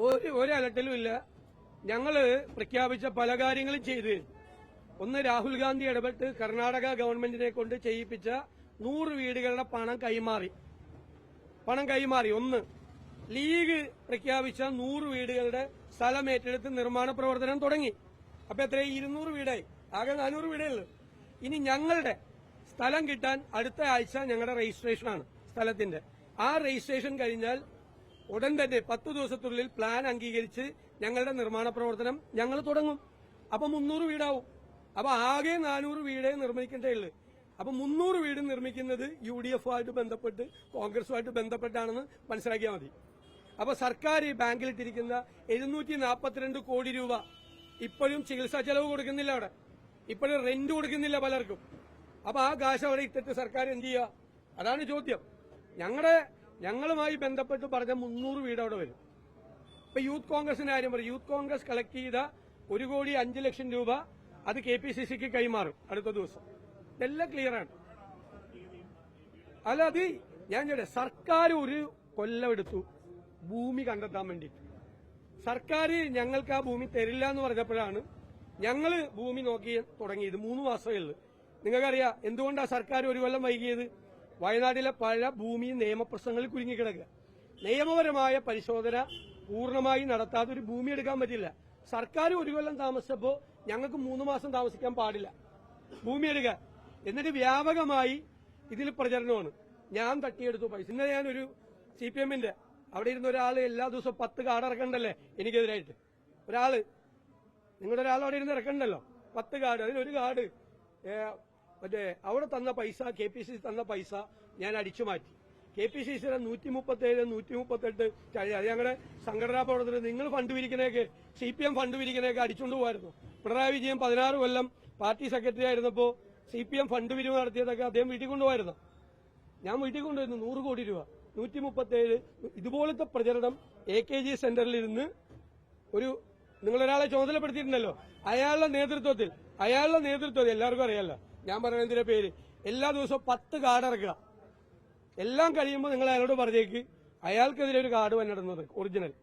ഒരു അലട്ടലും ഇല്ല. ഞങ്ങള് പ്രഖ്യാപിച്ച പല കാര്യങ്ങളും ചെയ്ത്, ഒന്ന് രാഹുൽ ഗാന്ധി ഇടപെട്ട് കർണാടക ഗവൺമെന്റിനെ കൊണ്ട് ചെയ്യിപ്പിച്ച 100 വീടുകളുടെ പണം കൈമാറി. ഒന്ന്, ലീഗ് പ്രഖ്യാപിച്ച 100 വീടുകളുടെ സ്ഥലം ഏറ്റെടുത്ത് നിർമ്മാണ പ്രവർത്തനം തുടങ്ങി. അപ്പൊ എത്രയും 200 വീടായി, ആകെ 400 വീടേ ഉള്ളൂ. ഇനി ഞങ്ങളുടെ സ്ഥലം കിട്ടാൻ അടുത്ത ആഴ്ച ഞങ്ങളുടെ രജിസ്ട്രേഷനാണ് സ്ഥലത്തിന്റെ. ആ രജിസ്ട്രേഷൻ കഴിഞ്ഞാൽ ഉടൻ തന്നെ 10 ദിവസത്തിനുള്ളിൽ പ്ലാൻ അംഗീകരിച്ച് ഞങ്ങളുടെ നിർമ്മാണ പ്രവർത്തനം ഞങ്ങൾ തുടങ്ങും. അപ്പൊ 300 വീടാവും. അപ്പൊ ആകെ 400 വീടേ നിർമ്മിക്കേണ്ടേ ഉള്ളൂ. അപ്പൊ 300 വീട് നിർമ്മിക്കുന്നത് UDF-ആയിട്ട് ബന്ധപ്പെട്ട് കോൺഗ്രസുമായിട്ട് ബന്ധപ്പെട്ടാണെന്ന് മനസ്സിലാക്കിയാൽ മതി. അപ്പൊ സർക്കാർ ബാങ്കിലിട്ടിരിക്കുന്ന 742 കോടി രൂപ ഇപ്പോഴും ചികിത്സാ ചെലവ് കൊടുക്കുന്നില്ല, അവിടെ ഇപ്പോഴും റെന്റ് കൊടുക്കുന്നില്ല പലർക്കും. അപ്പൊ ആ കാശ് അവിടെ ഇട്ടിട്ട് സർക്കാർ എന്ത് ചെയ്യുക? അതാണ് ചോദ്യം. ഞങ്ങളുമായി ബന്ധപ്പെട്ട് പറഞ്ഞ 300 വീട് അവിടെ വരും. ഇപ്പൊ യൂത്ത് കോൺഗ്രസിന്റെ കാര്യം പറയും. യൂത്ത് കോൺഗ്രസ് കളക്ട് ചെയ്ത 1,05,00,000 രൂപ അത് KPCCക്ക് കൈമാറും അടുത്ത ദിവസം. ഇതെല്ലാം ക്ലിയറാണ്. അല്ല, അത് ഞാൻ സർക്കാർ ഒരു കൊല്ലമെടുത്തു ഭൂമി കണ്ടെത്താൻ വേണ്ടിയിട്ട്. സർക്കാർ ഞങ്ങൾക്ക് ആ ഭൂമി തരില്ല എന്ന് പറഞ്ഞപ്പോഴാണ് ഞങ്ങൾ ഭൂമി നോക്കി തുടങ്ങിയത്. 3 മാസമേ ഉള്ളൂ. നിങ്ങൾക്കറിയാം എന്തുകൊണ്ടാണ് സർക്കാർ ഒരു കൊല്ലം വൈകിയത്? വയനാട്ടിലെ പല ഭൂമി നിയമപ്രശ്നങ്ങളിൽ കുരുങ്ങിക്കിടക്കുക. നിയമപരമായ പരിശോധന പൂർണ്ണമായി നടത്താതെ ഒരു ഭൂമി എടുക്കാൻ പറ്റില്ല. സർക്കാർ ഒരു കൊല്ലം താമസിച്ചപ്പോൾ ഞങ്ങൾക്ക് 3 മാസം താമസിക്കാൻ പാടില്ല ഭൂമി എടുക്കാൻ. എന്നിട്ട് വ്യാപകമായി ഇതിൽ പ്രചരണമാണ്. ഞാൻ തട്ടിയെടുത്തു പൈസ. ഇന്നലെ ഞാനൊരു CPM-ന്റെ അവിടെ ഇരുന്ന ഒരാൾ എല്ലാ ദിവസവും 10 കാർഡ് ഇറക്കണ്ടല്ലേ എനിക്കെതിരായിട്ട്. നിങ്ങളുടെ ഒരാൾ അവിടെ ഇരുന്ന് ഇറക്കണ്ടല്ലോ 10 കാർഡ്. അതിലൊരു കാർഡ് മറ്റേ അവിടെ തന്ന പൈസ, KPCC തന്ന പൈസ ഞാൻ അടിച്ചു മാറ്റി. KPCCയുടെ 137, 138 അത് ഞങ്ങളുടെ സംഘടനാ പ്രവർത്തനം. നിങ്ങൾ ഫണ്ട് പിരിക്കണേക്ക്, CPM ഫണ്ട് പിരിക്കണേക്ക് അടിച്ചുകൊണ്ട് പോകായിരുന്നു. പിണറായി വിജയൻ 16 കൊല്ലം പാർട്ടി സെക്രട്ടറി ആയിരുന്നപ്പോ CPM ഫണ്ട് പിരിവ് നടത്തിയതൊക്കെ അദ്ദേഹം വീട്ടിൽ കൊണ്ടുപോയിരുന്നു. ഞാൻ വീട്ടിൽ കൊണ്ടുവരുന്നു 100 കോടി രൂപ. 137 ഇതുപോലത്തെ പ്രചരണം AKG സെന്ററിലിരുന്ന് നിങ്ങളൊരാളെ ചുമതലപ്പെടുത്തിയിട്ടുണ്ടല്ലോ, അയാളുടെ നേതൃത്വത്തിൽ എല്ലാവർക്കും അറിയാലോ, ഞാൻ പറയുന്നതിന്റെ പേര്, എല്ലാ ദിവസവും 10 കാർഡ് ഇറക്കുക. എല്ലാം കഴിയുമ്പോൾ നിങ്ങൾ അയാളോട് പറഞ്ഞേക്ക് അയാൾക്കെതിരെ ഒരു കാർഡ് വന്നിടുന്നത് ഒറിജിനൽ.